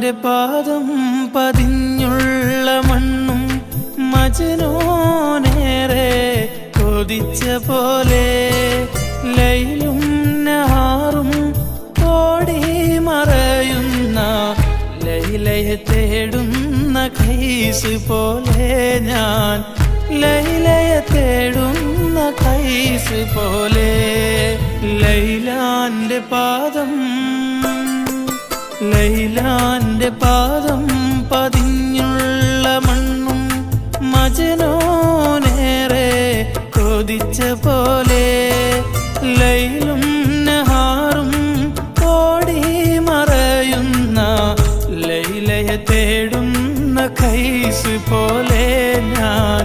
ലൈലാന്റെ പാദം പതിഞ്ഞുള്ള മണ്ണും മജ്നൂനേറെ കൊതിച്ച പോലെ ലൈലും നഹാറും ഓടി മറയുന്ന ലൈലയെ തേടുന്ന ഖൈസ് പോലെ ഞാൻ ലൈലയെ തേടുന്ന ഖൈസ് പോലെ ലൈലാന്റെ പാദം പതിഞ്ഞുള്ള മണ്ണും മജ്നൂനേറെ കൊതിച്ച പോലെ ലൈലും നഹാറും ഓടി മറയുന്ന ലൈലയെ തേടുന്ന ഖൈസ് പോലെ ഞാൻ